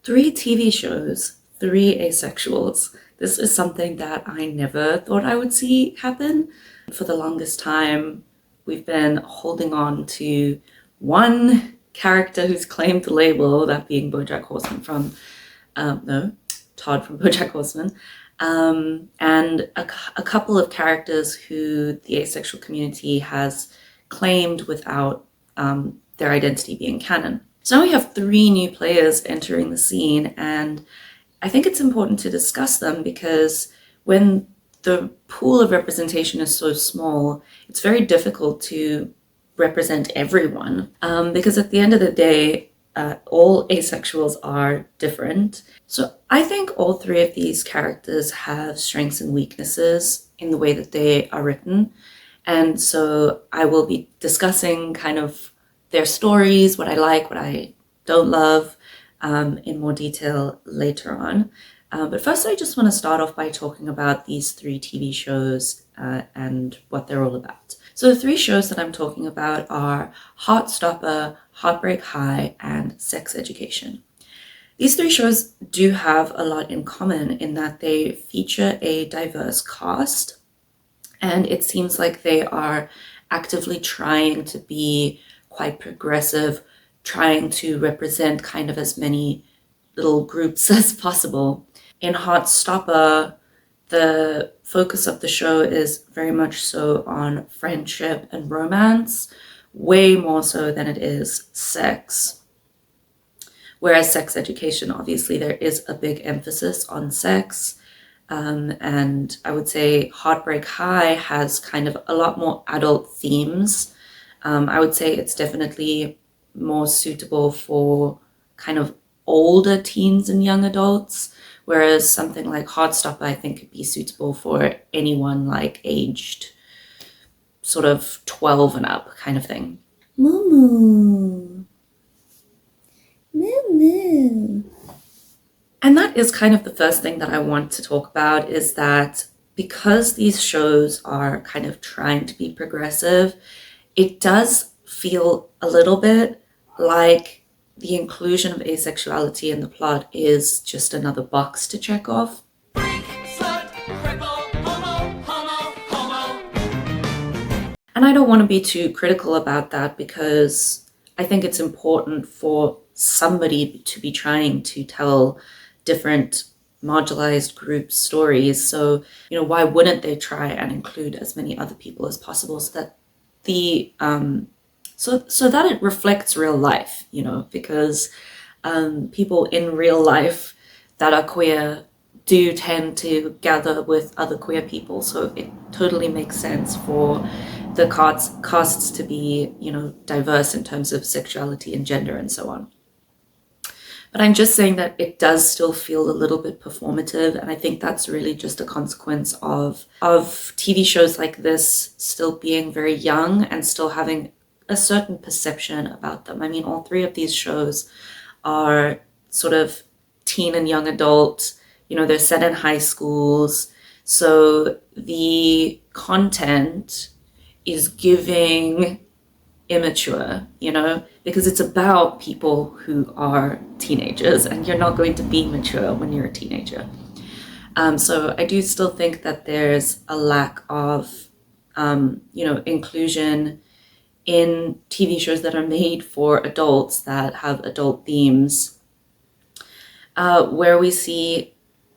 3 TV shows, 3 asexuals. This is something that I never thought I would see happen. For the longest time, we've been holding on to one character who's claimed the label, that being BoJack Horseman from, Todd from BoJack Horseman, and a couple of characters who the asexual community has claimed without their identity being canon. So now we have 3 new players entering the scene, and I think it's important to discuss them because when the pool of representation is so small, it's very difficult to represent everyone because at the end of the day, all asexuals are different. So I think all 3 of these characters have strengths and weaknesses in the way that they are written. And so I will be discussing kind of their stories, what I like, what I don't love, in more detail later on. But first, I just want to start off by talking about these 3 TV shows and what they're all about. So the 3 shows that I'm talking about are Heartstopper, Heartbreak High, and Sex Education. These 3 shows do have a lot in common in that they feature a diverse cast, and it seems like they are actively trying to be quite progressive, trying to represent kind of as many little groups as possible. In Heartstopper, the focus of the show is very much so on friendship and romance, way more so than it is sex. Whereas Sex Education, obviously, there is a big emphasis on sex. And I would say Heartbreak High has kind of a lot more adult themes. I would say it's definitely more suitable for kind of older teens and young adults, whereas something like Heartstopper I think could be suitable for anyone like aged sort of 12 and up kind of thing. Moo moo. And that is kind of the first thing that I want to talk about, is that because these shows are kind of trying to be progressive, it does feel a little bit like the inclusion of asexuality in the plot is just another box to check off. Freak, slut, cripple, homo. And I don't want to be too critical about that because I think it's important for somebody to be trying to tell different marginalized group stories. So, why wouldn't they try and include as many other people as possible so that the so that it reflects real life, because people in real life that are queer do tend to gather with other queer people. So it totally makes sense for the casts to be, diverse in terms of sexuality and gender and so on. But I'm just saying that it does still feel a little bit performative, and I think that's really just a consequence of TV shows like this still being very young and still having a certain perception about them. I mean, all 3 of these shows are sort of teen and young adult, they're set in high schools, so the content is giving immature, because it's about people who are teenagers, and you're not going to be mature when you're a teenager. So I do still think that there's a lack of, inclusion in TV shows that are made for adults that have adult themes, where we see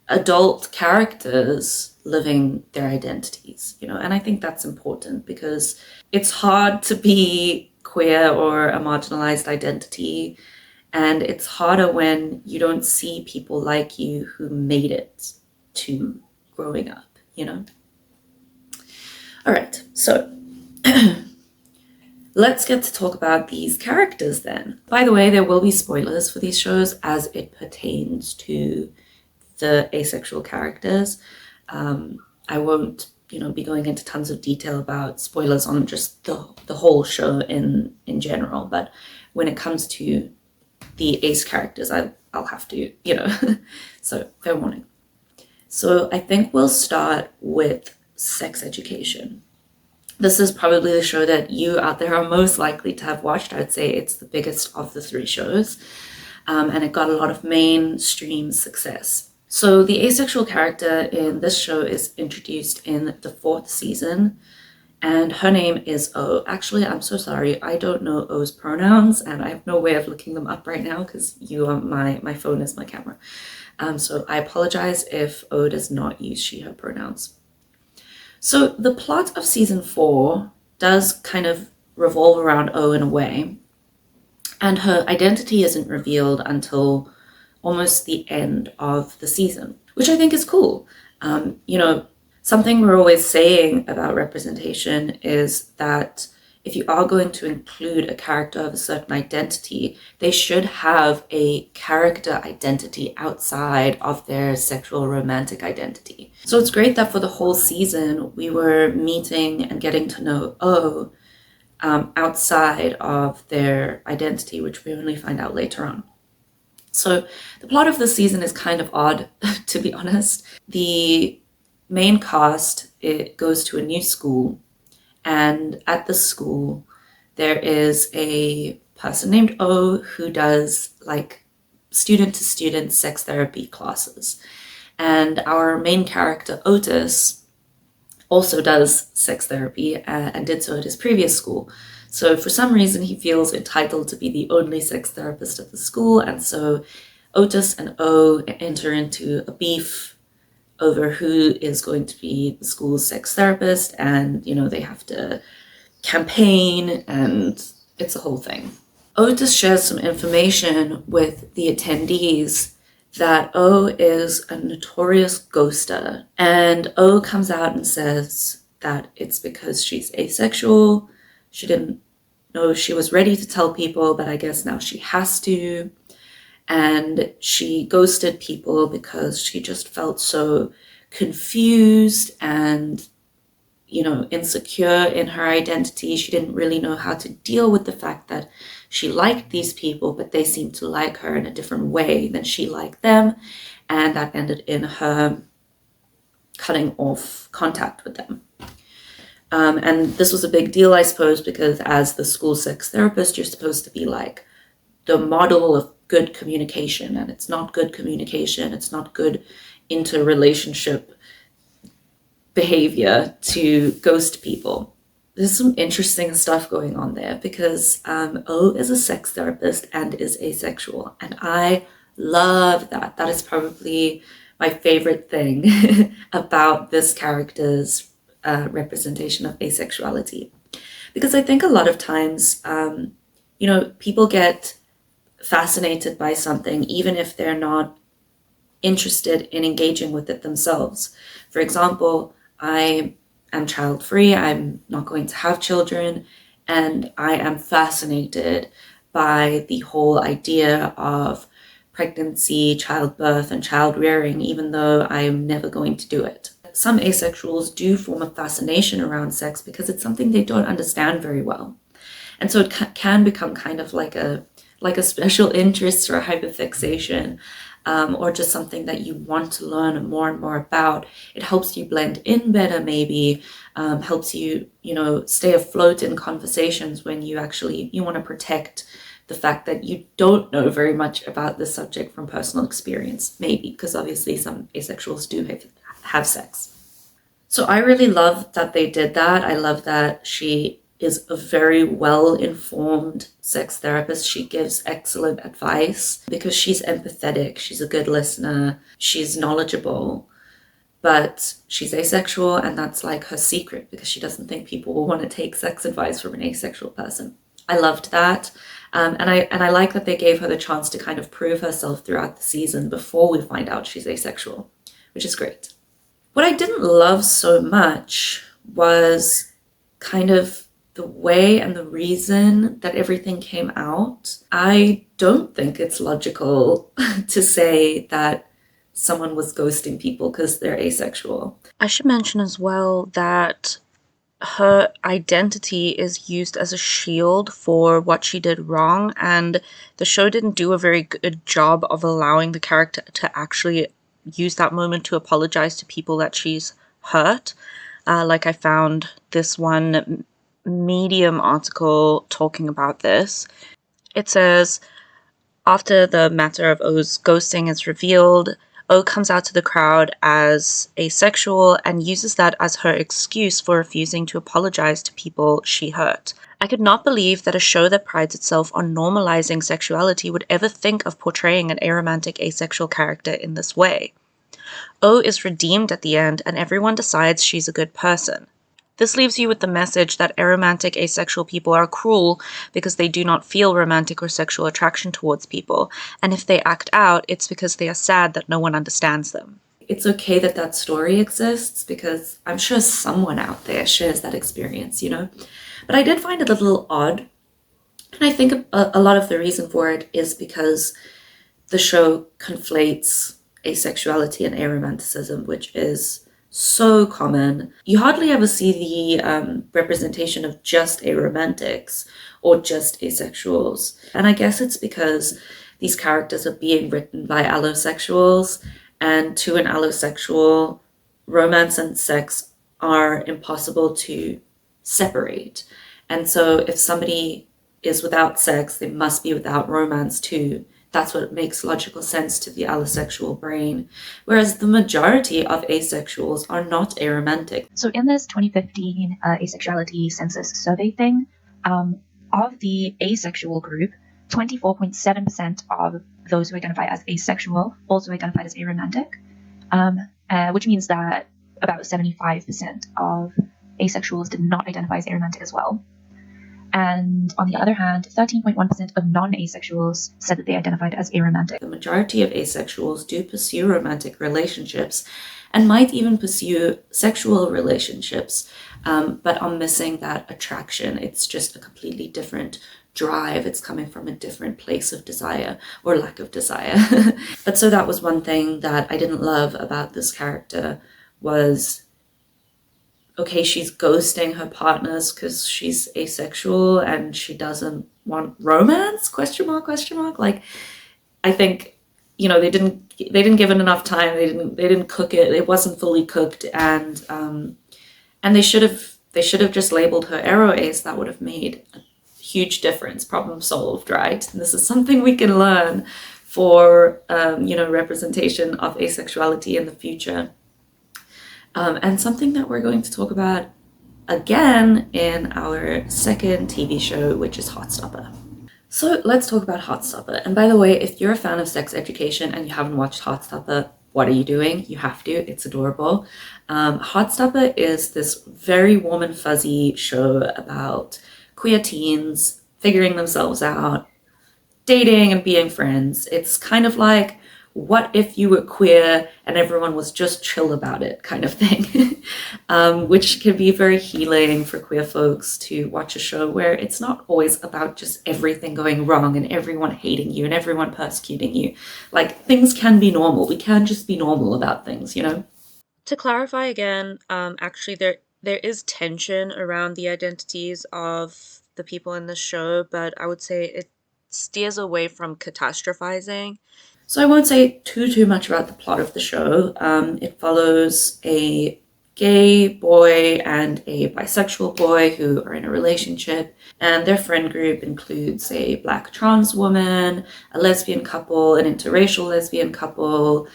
adult characters living their identities, and I think that's important because it's hard to be queer or a marginalized identity, and it's harder when you don't see people like you who made it to growing up, All right, so let's get to talk about these characters then. By the way, there will be spoilers for these shows as it pertains to the asexual characters. I won't, be going into tons of detail about spoilers on just the whole show in general, but when it comes to the ace characters, I'll have to, so fair warning. So I think we'll start with Sex Education. This is probably the show that you out there are most likely to have watched. I would say it's the biggest of the 3 shows. and it got a lot of mainstream success. So the asexual character in this show is introduced in the 4th season, and her name is O. Actually, I'm so sorry, I don't know O's pronouns, and I have no way of looking them up right now because my phone is my camera. So I apologize if O does not use she, her pronouns. So the plot of season 4 does kind of revolve around O in a way, and her identity isn't revealed until almost the end of the season, which I think is cool. Something we're always saying about representation is that if you are going to include a character of a certain identity, they should have a character identity outside of their sexual romantic identity. So it's great that for the whole season, we were meeting and getting to know O outside of their identity, which we only find out later on. So the plot of the season is kind of odd, to be honest. The main cast, it goes to a new school, and at the school there is a person named O who does like student to student sex therapy classes, and our main character Otis also does sex therapy and did so at his previous school. So for some reason he feels entitled to be the only sex therapist at the school, and so Otis and O enter into a beef over who is going to be the school's sex therapist, and they have to campaign, and it's a whole thing. Otis shares some information with the attendees that O is a notorious ghoster, and O comes out and says that it's because she's asexual. She didn't know she was ready to tell people, but I guess now she has to. And she ghosted people because she just felt so confused and, insecure in her identity. She didn't really know how to deal with the fact that she liked these people, but they seemed to like her in a different way than she liked them. And that ended in her cutting off contact with them. And this was a big deal, I suppose, because as the school sex therapist, you're supposed to be like the model of good communication, and it's not good communication, it's not good interrelationship behavior to ghost people. There's some interesting stuff going on there because O is a sex therapist and is asexual, and I love that. That is probably my favorite thing about this character's representation of asexuality, because I think a lot of times people get fascinated by something even if they're not interested in engaging with it themselves. For example, I am child-free, I'm not going to have children, and I am fascinated by the whole idea of pregnancy, childbirth, and child rearing, even though I'm never going to do it. Some asexuals do form a fascination around sex because it's something they don't understand very well. And so it can become kind of like a special interest or a hyperfixation, or just something that you want to learn more and more about. It helps you blend in better, maybe, helps you, stay afloat in conversations when you want to protect the fact that you don't know very much about this subject from personal experience, maybe, because obviously some asexuals do have sex. So I really love that they did that. I love that she is a very well-informed sex therapist. She gives excellent advice because she's empathetic, she's a good listener, she's knowledgeable, but she's asexual, and that's like her secret because she doesn't think people will want to take sex advice from an asexual person. I loved that. And I like that they gave her the chance to kind of prove herself throughout the season before we find out she's asexual, which is great. What I didn't love so much was kind of the way and the reason that everything came out. I don't think it's logical to say that someone was ghosting people because they're asexual. I should mention as well that her identity is used as a shield for what she did wrong, and the show didn't do a very good job of allowing the character to actually use that moment to apologize to people that she's hurt. Like I found this one Medium article talking about this. It says, After the matter of O's ghosting is revealed, O comes out to the crowd as asexual and uses that as her excuse for refusing to apologize to people she hurt. I could not believe that a show that prides itself on normalizing sexuality would ever think of portraying an aromantic asexual character in this way. O is redeemed at the end, and everyone decides she's a good person. This leaves you with the message that aromantic asexual people are cruel because they do not feel romantic or sexual attraction towards people, and if they act out, it's because they are sad that no one understands them. It's okay that that story exists because I'm sure someone out there shares that experience, you know? But I did find it a little odd. And I think a lot of the reason for it is because the show conflates asexuality and aromanticism, which is so common. You hardly ever see the representation of just aromantics or just asexuals. And I guess it's because these characters are being written by allosexuals, and to an allosexual, romance and sex are impossible to separate. And so if somebody is without sex, they must be without romance too. That's what makes logical sense to the allosexual brain, whereas the majority of asexuals are not aromantic. So in this 2015 asexuality census survey thing, of the asexual group, 24.7% of those who identify as asexual also identified as aromantic, which means that about 75% of asexuals did not identify as aromantic as well. And on the other hand, 13.1% of non-asexuals said that they identified as aromantic. The majority of asexuals do pursue romantic relationships and might even pursue sexual relationships, but are missing that attraction. It's just a completely different drive. It's coming from a different place of desire or lack of desire. But so that was one thing that I didn't love about this character was, okay, she's ghosting her partners because she's asexual and she doesn't want romance? Question mark, question mark. Like, I think, you know, they didn't give it enough time. They didn't cook it. It wasn't fully cooked, and they should have just labeled her aro ace. That would have made a huge difference. Problem solved, right? And this is something we can learn for representation of asexuality in the future. And something that we're going to talk about again in our second TV show, which is Heartstopper. So let's talk about Heartstopper. And by the way, if you're a fan of sex education and you haven't watched Heartstopper, what are you doing? You have to. It's adorable. Heartstopper is this very warm and fuzzy show about queer teens figuring themselves out, dating and being friends. It's kind of like, what if you were queer and everyone was just chill about it kind of thing, which can be very healing for queer folks to watch a show where it's not always about just everything going wrong and everyone hating you and everyone persecuting you. Like, things can be normal. We can just be normal about things, you know? To clarify again, actually there is tension around the identities of the people in the show, but I would say it steers away from catastrophizing. So I won't say too much about the plot of the show. It follows a gay boy and a bisexual boy who are in a relationship, and their friend group includes a black trans woman, a lesbian couple, an interracial lesbian couple,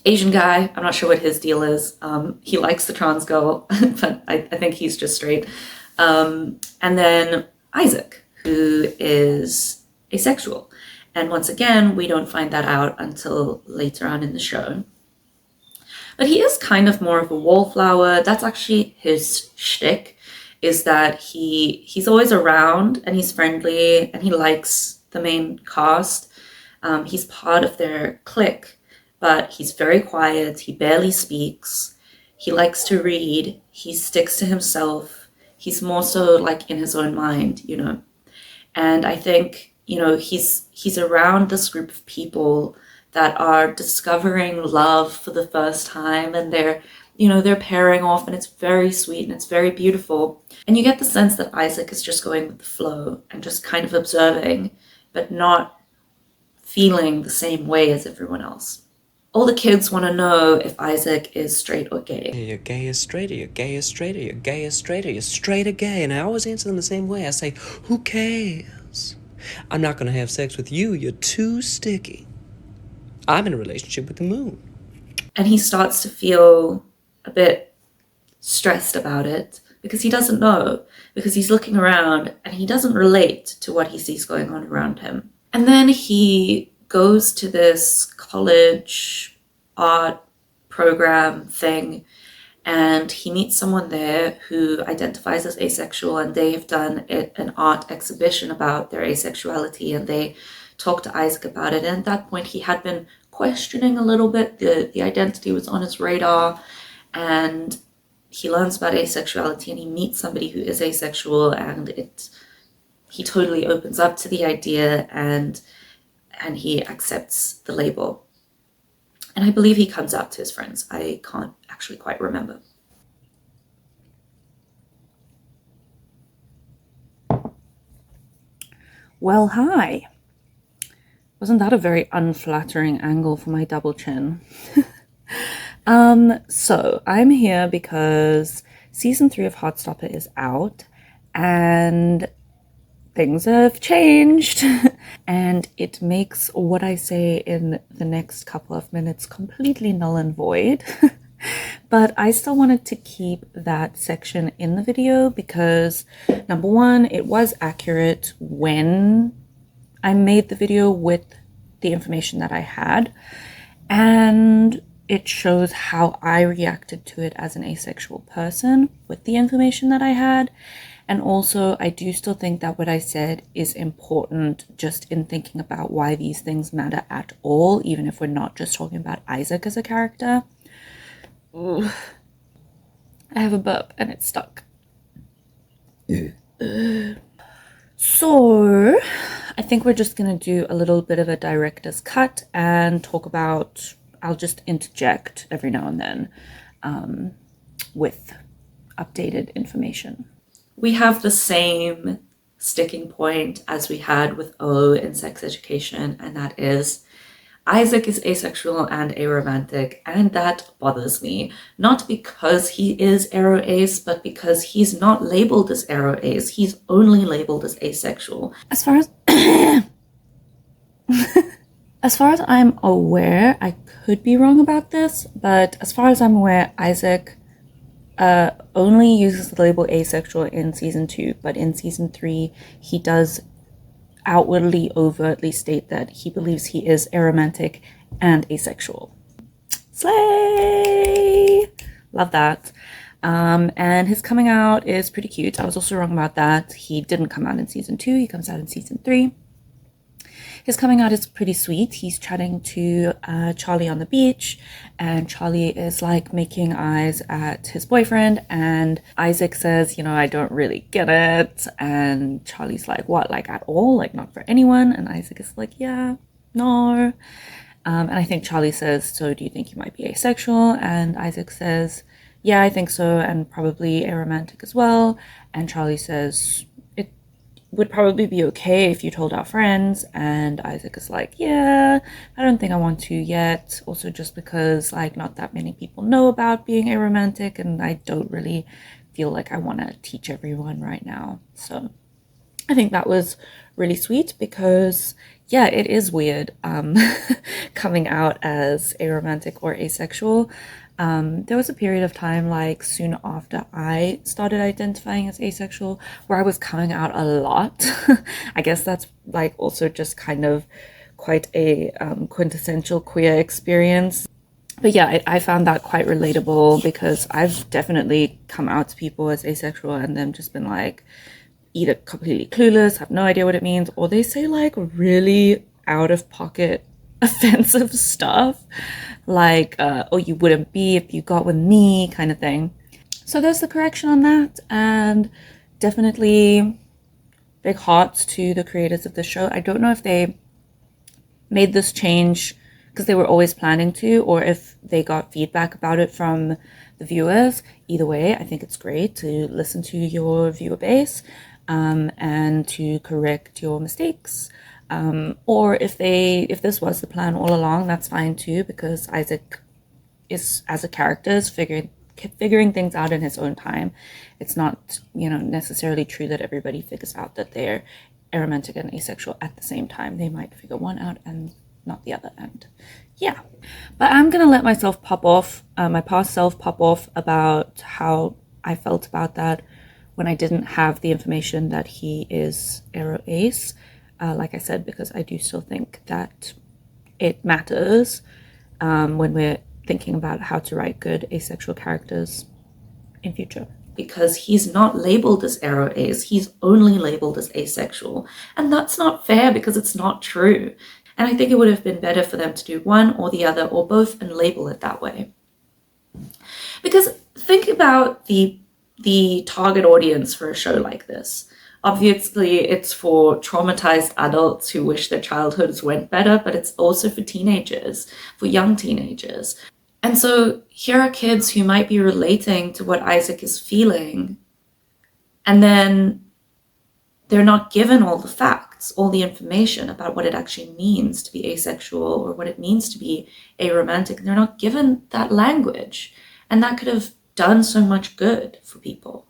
Asian guy. I'm not sure what his deal is. He likes the trans girl, but I think he's just straight. And then Isaac, who is asexual. And once again, we don't find that out until later on in the show. But he is kind of more of a wallflower. That's actually his shtick, is that he's always around and he's friendly and he likes the main cast. He's part of their clique, but he's very quiet. He barely speaks. He likes to read. He sticks to himself. He's more so like in his own mind, you know. And I think, you know, he's around this group of people that are discovering love for the first time, and they're pairing off, and it's very sweet and it's very beautiful. And you get the sense that Isaac is just going with the flow and just kind of observing, but not feeling the same way as everyone else. All the kids want to know if Isaac is straight or gay. You're gay or straight, or you're gay or straight, or you're gay or straight, or you're straight or gay. And I always answer them the same way. I say, who cares? I'm not gonna have sex with you. You're too sticky. I'm in a relationship with the moon. And he starts to feel a bit stressed about it because he doesn't know, because he's looking around and he doesn't relate to what he sees going on around him. And then he goes to this college art program thing, and he meets someone there who identifies as asexual, and they have done an art exhibition about their asexuality, and they talk to Isaac about it. And at that point he had been questioning a little bit. The identity was on his radar, and he learns about asexuality and he meets somebody who is asexual, and he totally opens up to the idea, and he accepts the label. And I believe he comes out to his friends. I can't actually quite remember. Well, hi. Wasn't that a very unflattering angle for my double chin? So I'm here because season 3 of Heartstopper is out and things have changed. And it makes what I say in the next couple of minutes completely null and void. But I still wanted to keep that section in the video because, number one, it was accurate when I made the video with the information that I had, and it shows how I reacted to it as an asexual person with the information that I had. And also, I do still think that what I said is important just in thinking about why these things matter at all, even if we're not just talking about Isaac as a character. Ooh. I have a burp and it's stuck. So, I think we're just going to do a little bit of a director's cut and talk about, I'll just interject every now and then with updated information. We have the same sticking point as we had with O in sex education, and that is Isaac is asexual and aromantic, and that bothers me. Not because he is aro-ace, but because he's not labeled as aro-ace. He's only labeled as asexual. As far as I'm aware, I could be wrong about this, but as far as I'm aware, Isaac only uses the label asexual in season 2, but in season 3 he does outwardly, overtly state that he believes he is aromantic and asexual. Slay! Love that. And his coming out is pretty cute. I was also wrong about that. He didn't come out in season 2, he comes out in season 3. His coming out is pretty sweet. He's chatting to Charlie on the beach, and Charlie is like making eyes at his boyfriend, and Isaac says, I don't really get it. And Charlie's like, what, like at all? Like not for anyone? And Isaac is like, yeah, no. And I think Charlie says, so do you think you might be asexual? And Isaac says, yeah, I think so, and probably aromantic as well. And Charlie says, would probably be okay if you told our friends. And Isaac is like, yeah, I don't think I want to yet. Also just because like not that many people know about being aromantic, and I don't really feel like I want to teach everyone right now. So I think that was really sweet because yeah, it is weird coming out as aromantic or asexual. There was a period of time, like soon after I started identifying as asexual, where I was coming out a lot. I guess that's like also just kind of quite a quintessential queer experience. But yeah, I found that quite relatable because I've definitely come out to people as asexual and then just been like either completely clueless, have no idea what it means, or they say like really out of pocket offensive stuff like oh, you wouldn't be if you got with me kind of thing. So there's the correction on that, and definitely big hearts to the creators of the show. I don't know if they made this change because they were always planning to, or if they got feedback about it from the viewers. Either way, I think it's great to listen to your viewer base and to correct your mistakes. Or if this was the plan all along, that's fine too, because Isaac is, as a character, is figuring things out in his own time. It's not, necessarily true that everybody figures out that they're aromantic and asexual at the same time. They might figure one out and not the other. And yeah, but I'm gonna let myself pop off, my past self pop off about how I felt about that when I didn't have the information that he is aro ace. Like I said, because I do still think that it matters when we're thinking about how to write good asexual characters in future. Because he's not labeled as aro ace, he's only labeled as asexual. And that's not fair because it's not true. And I think it would have been better for them to do one or the other or both and label it that way. Because think about the target audience for a show like this. Obviously, it's for traumatized adults who wish their childhoods went better, but it's also for teenagers, for young teenagers. And so here are kids who might be relating to what Isaac is feeling, and then they're not given all the facts, all the information about what it actually means to be asexual or what it means to be aromantic. They're not given that language, and that could have done so much good for people.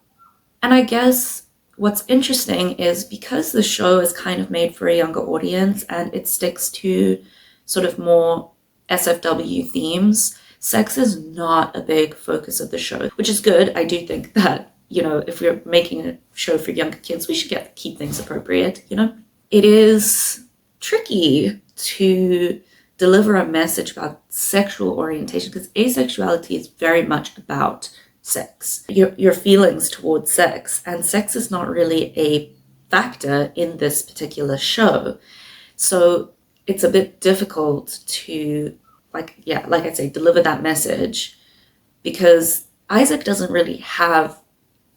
And I guess what's interesting is because the show is kind of made for a younger audience and it sticks to sort of more SFW themes, sex is not a big focus of the show, which is good. I do think that, you know, if we're making a show for younger kids, we should keep things appropriate, you know? It is tricky to deliver a message about sexual orientation because asexuality is very much about sex, your feelings towards sex, and sex is not really a factor in this particular show. So it's a bit difficult to, like I say, deliver that message because Isaac doesn't really have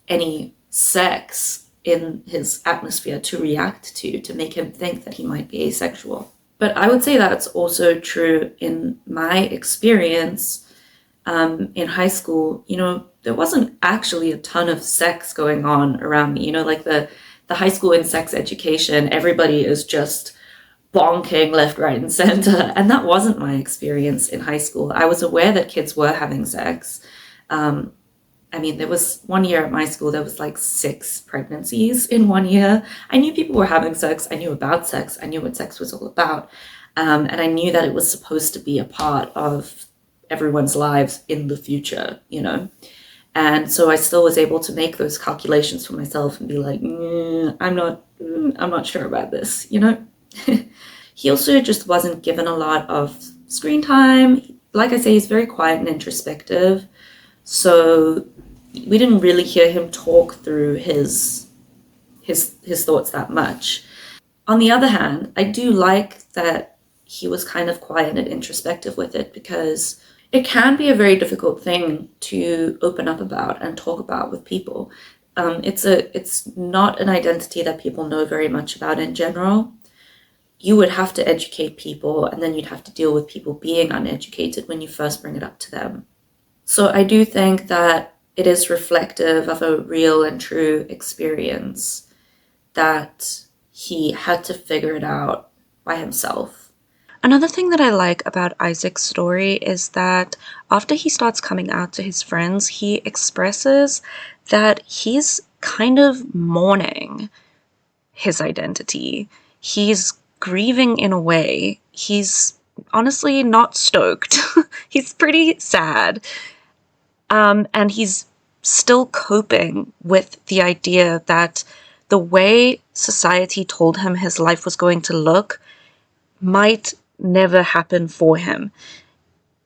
any sex in his atmosphere to react to make him think that he might be asexual. But I would say that's also true in my experience in high school. You know, there wasn't actually a ton of sex going on around me. You know, like the high school in sex education, everybody is just bonking left, right, and center. And that wasn't my experience in high school. I was aware that kids were having sex. I mean, there was one year at my school, there was like 6 pregnancies in one year. I knew people were having sex. I knew about sex. I knew what sex was all about. And I knew that it was supposed to be a part of everyone's lives in the future, you know? And so I still was able to make those calculations for myself and be like, I'm not sure about this, you know? He also just wasn't given a lot of screen time. Like I say, he's very quiet and introspective. So we didn't really hear him talk through his thoughts that much. On the other hand, I do like that he was kind of quiet and introspective with it because it can be a very difficult thing to open up about and talk about with people. It's not an identity that people know very much about in general. You would have to educate people, and then you'd have to deal with people being uneducated when you first bring it up to them. So I do think that it is reflective of a real and true experience that he had to figure it out by himself. Another thing that I like about Isaac's story is that after he starts coming out to his friends, he expresses that he's kind of mourning his identity. He's grieving in a way. He's honestly not stoked. He's pretty sad. And he's still coping with the idea that the way society told him his life was going to look might never happen for him.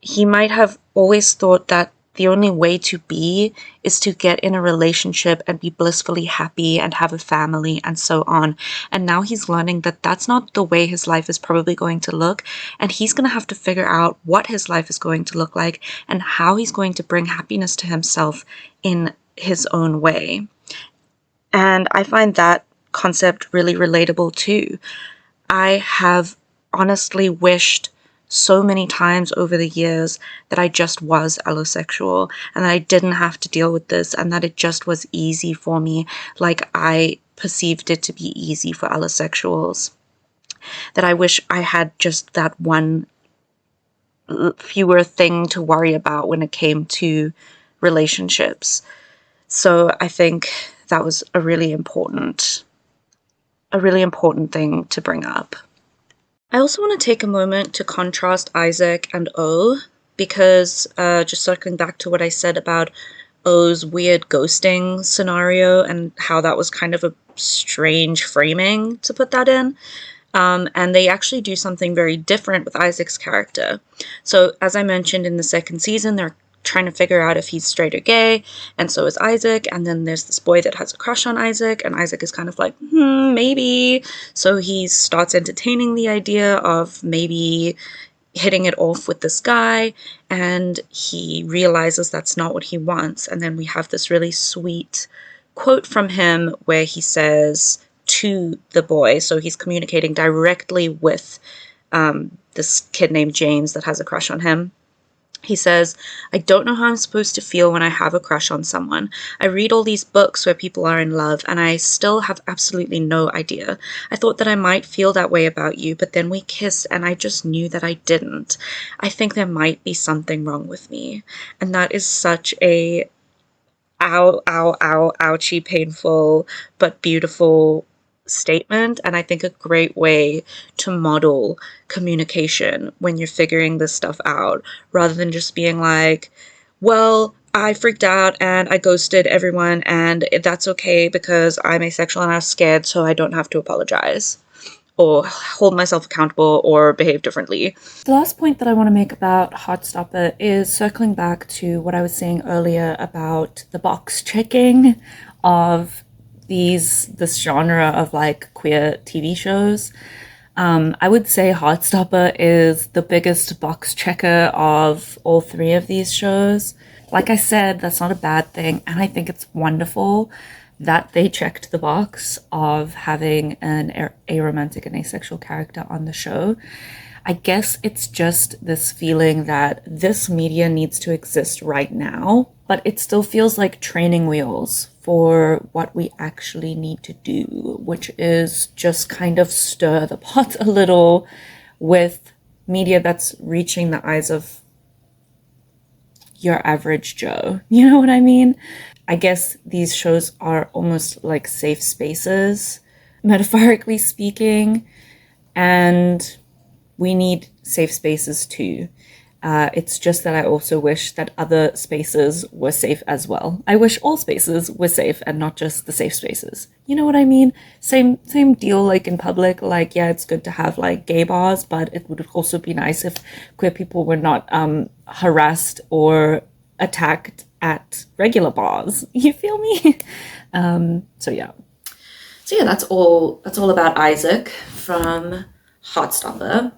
He might have always thought that the only way to be is to get in a relationship and be blissfully happy and have a family and so on. And now he's learning that that's not the way his life is probably going to look. And he's going to have to figure out what his life is going to look like and how he's going to bring happiness to himself in his own way. And I find that concept really relatable too. I have honestly wished so many times over the years that I just was allosexual and that I didn't have to deal with this and that it just was easy for me, like I perceived it to be easy for allosexuals. That I wish I had just that one fewer thing to worry about when it came to relationships. So I think that was a really important a really important thing to bring up. I also want to take a moment to contrast Isaac and O, because just circling back to what I said about O's weird ghosting scenario and how that was kind of a strange framing to put that in. And they actually do something very different with Isaac's character. So, as I mentioned in the second season, they're trying to figure out if he's straight or gay, and so is Isaac. And then there's this boy that has a crush on Isaac, and Isaac is kind of like, maybe. So he starts entertaining the idea of maybe hitting it off with this guy, and he realizes that's not what he wants. And then we have this really sweet quote from him where he says to the boy, so he's communicating directly with this kid named James that has a crush on him. He says, "I don't know how I'm supposed to feel when I have a crush on someone. I read all these books where people are in love, and I still have absolutely no idea. I thought that I might feel that way about you, but then we kissed, and I just knew that I didn't. I think there might be something wrong with me." And that is such a ow, ow, ow, ouchie, painful, but beautiful statement, and I think a great way to model communication when you're figuring this stuff out, rather than just being like, well, I freaked out and I ghosted everyone and that's okay because I'm asexual and I was scared, so I don't have to apologize or hold myself accountable or behave differently. The last point that I want to make about Heartstopper is circling back to what I was saying earlier about the box checking of this genre of like queer TV shows. I would say Heartstopper is the biggest box checker of all three of these shows. Like I said, that's not a bad thing, and I think it's wonderful that they checked the box of having an aromantic and asexual character on the show. I guess it's just this feeling that this media needs to exist right now, but it still feels like training wheels for what we actually need to do, which is just kind of stir the pot a little with media that's reaching the eyes of your average Joe. You know what I mean? I guess these shows are almost like safe spaces, metaphorically speaking, and we need safe spaces too. It's just that I also wish that other spaces were safe as well. I wish all spaces were safe and not just the safe spaces. You know what I mean? Same deal like in public. Like, yeah, it's good to have like gay bars, but it would also be nice if queer people were not harassed or attacked at regular bars. You feel me? So yeah, that's all about Isaac from Heartstopper.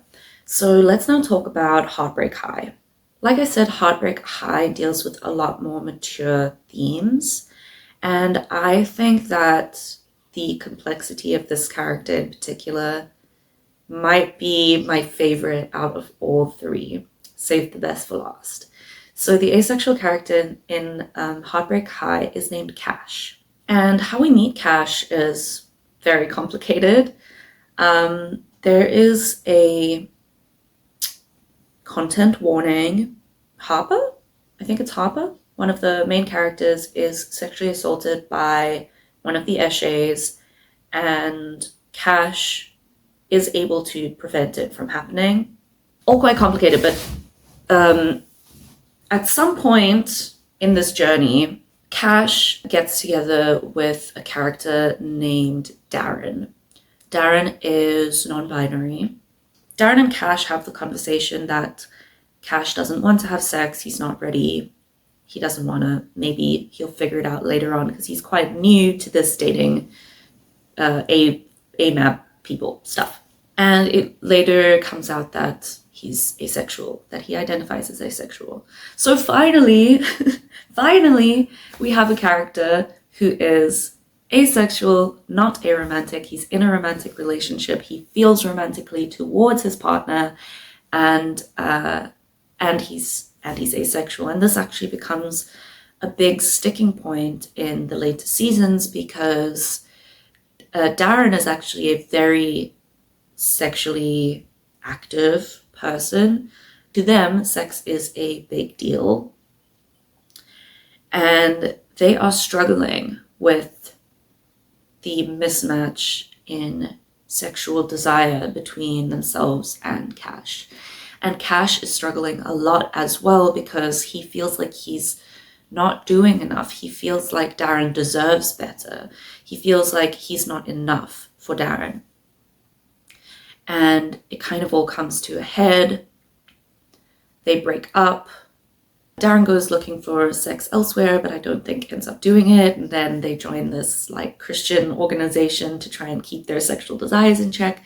So let's now talk about Heartbreak High. Like I said, Heartbreak High deals with a lot more mature themes, and I think that the complexity of this character in particular might be my favorite out of all three. Save the best for last. So the asexual character in Heartbreak High is named Cash. And how we meet Cash is very complicated. There is a content warning. Harper? I think it's Harper. One of the main characters is sexually assaulted by one of the Eshes, and Cash is able to prevent it from happening. All quite complicated, but at some point in this journey, Cash gets together with a character named Darren. Darren is non-binary. Darren and Cash have the conversation that Cash doesn't want to have sex, he's not ready, he doesn't want to, maybe he'll figure it out later on because he's quite new to this dating AMAP people stuff. And it later comes out that he's asexual, that he identifies as asexual. So finally, we have a character who is asexual, not aromantic. He's in a romantic relationship. He feels romantically towards his partner, and he's asexual. And this actually becomes a big sticking point in the later seasons because Darren is actually a very sexually active person. To them, sex is a big deal, and they are struggling with the mismatch in sexual desire between themselves and Cash. And Cash is struggling a lot as well because he feels like he's not doing enough. He feels like Darren deserves better. He feels like he's not enough for Darren. And it kind of all comes to a head. They break up. Darren goes looking for sex elsewhere, but I don't think ends up doing it. And then they join this like Christian organization to try and keep their sexual desires in check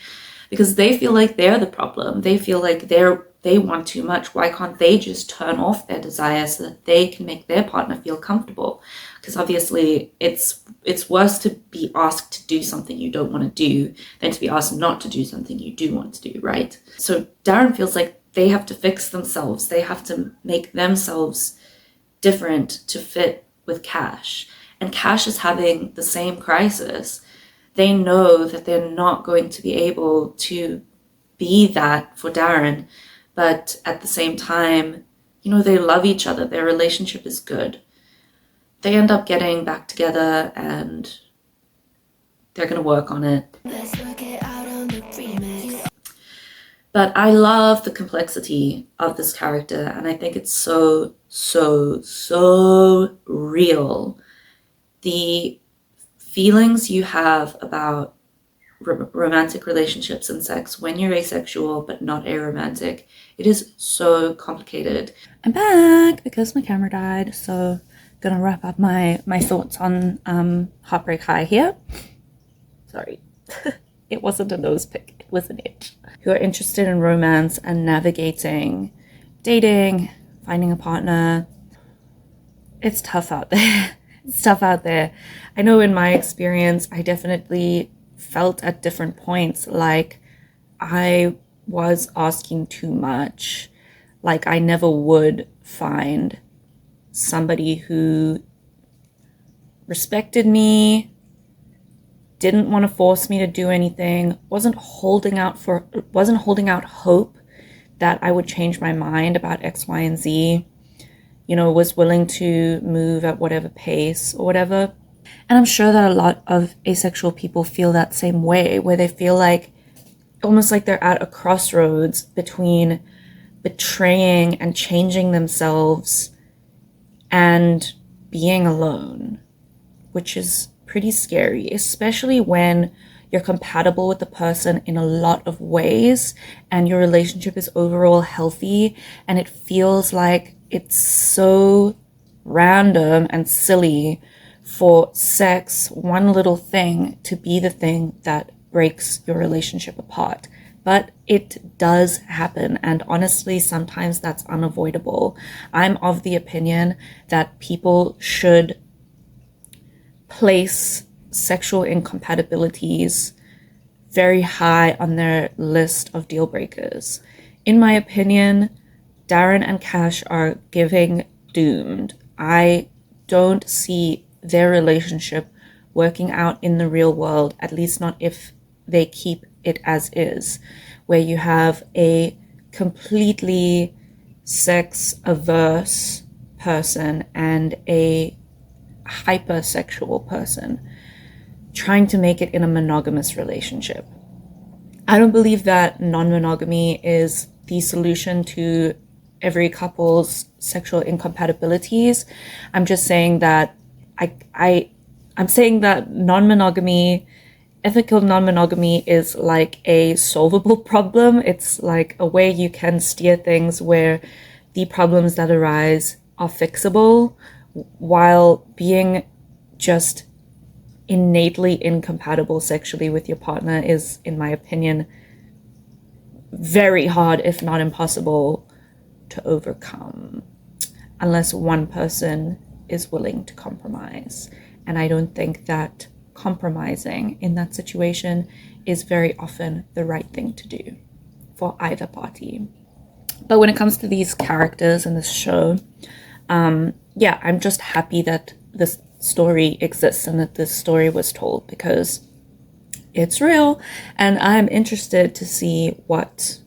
because they feel like they're the problem. They feel like they want too much. Why can't they just turn off their desires so that they can make their partner feel comfortable? Because obviously it's worse to be asked to do something you don't want to do than to be asked not to do something you do want to do, right? So Darren feels like they have to fix themselves. They have to make themselves different to fit with Cash. And Cash is having the same crisis. They know that they're not going to be able to be that for Darren, but at the same time, they love each other. Their relationship is good. They end up getting back together and they're going to work on it. But I love the complexity of this character, and I think it's so, so, so real. The feelings you have about romantic relationships and sex when you're asexual but not aromantic, it is so complicated. I'm back because my camera died, so I'm gonna wrap up my thoughts on Heartbreak High here. Sorry. It wasn't a nose pick, it was an itch. Who are interested in romance and navigating dating, finding a partner. It's tough out there. It's tough out there. I know in my experience, I definitely felt at different points like I was asking too much. Like I never would find somebody who respected me, didn't want to force me to do anything, wasn't holding out hope that I would change my mind about X, Y, and Z, was willing to move at whatever pace or whatever. And I'm sure that a lot of asexual people feel that same way, where they feel like almost like they're at a crossroads between betraying and changing themselves and being alone, which is pretty scary, especially when you're compatible with the person in a lot of ways and your relationship is overall healthy, and it feels like it's so random and silly for sex, one little thing, to be the thing that breaks your relationship apart. But it does happen, and honestly, sometimes that's unavoidable. I'm of the opinion that people should place sexual incompatibilities very high on their list of deal breakers. In my opinion, Darren and Cash are giving doomed. I don't see their relationship working out in the real world, at least not if they keep it as is, where you have a completely sex averse person and a hypersexual person trying to make it in a monogamous relationship. I don't believe that non-monogamy is the solution to every couple's sexual incompatibilities. I'm just saying that I'm saying that non-monogamy, ethical non-monogamy, is like a solvable problem. It's like a way you can steer things where the problems that arise are fixable, while being just innately incompatible sexually with your partner is, in my opinion, very hard, if not impossible, to overcome, unless one person is willing to compromise. And I don't think that compromising in that situation is very often the right thing to do for either party. But when it comes to these characters in this show, I'm just happy that this story exists and that this story was told, because it's real, and I'm interested to see what,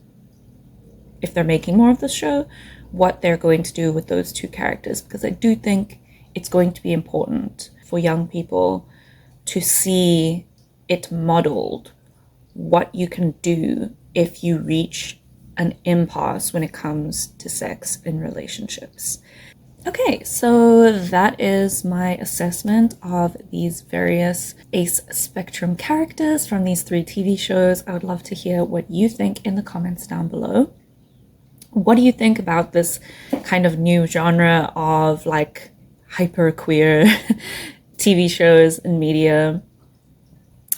if they're making more of the show, what they're going to do with those two characters, because I do think it's going to be important for young people to see it modeled what you can do if you reach an impasse when it comes to sex in relationships. Okay, so that is my assessment of these various ace spectrum characters from these 3 TV shows. I would love to hear what you think in the comments down below. What do you think about this kind of new genre of like hyper queer TV shows and media?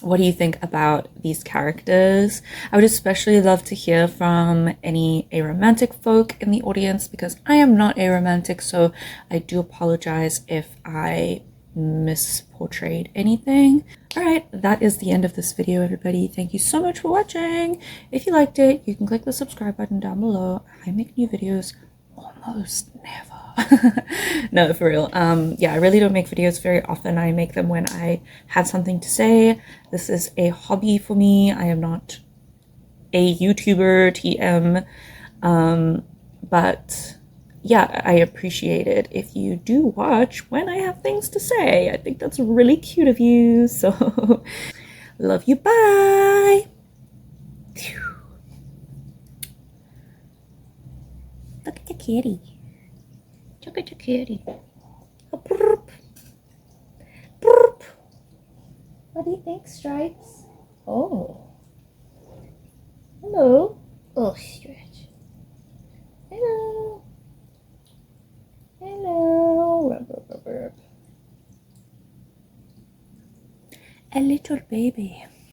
What do you think about these characters? I would especially love to hear from any aromantic folk in the audience, because I am not aromantic, so I do apologize if I misportrayed anything. Alright, that is the end of this video, everybody. Thank you so much for watching. If you liked it, you can click the subscribe button down below. I make new videos almost never. No, for real. Yeah, I really don't make videos very often. I make them when I have something to say. This is a hobby for me. I am not a YouTuber, TM. But yeah, I appreciate it if you do watch when I have things to say. I think that's really cute of you. So love you. Bye. Look at the kitty. Look at the kitty. Oh, burp. Burp. What do you think, Stripes? Oh. Hello. Oh, stretch. Hello. Hello. Burp, burp, burp, burp. A little baby.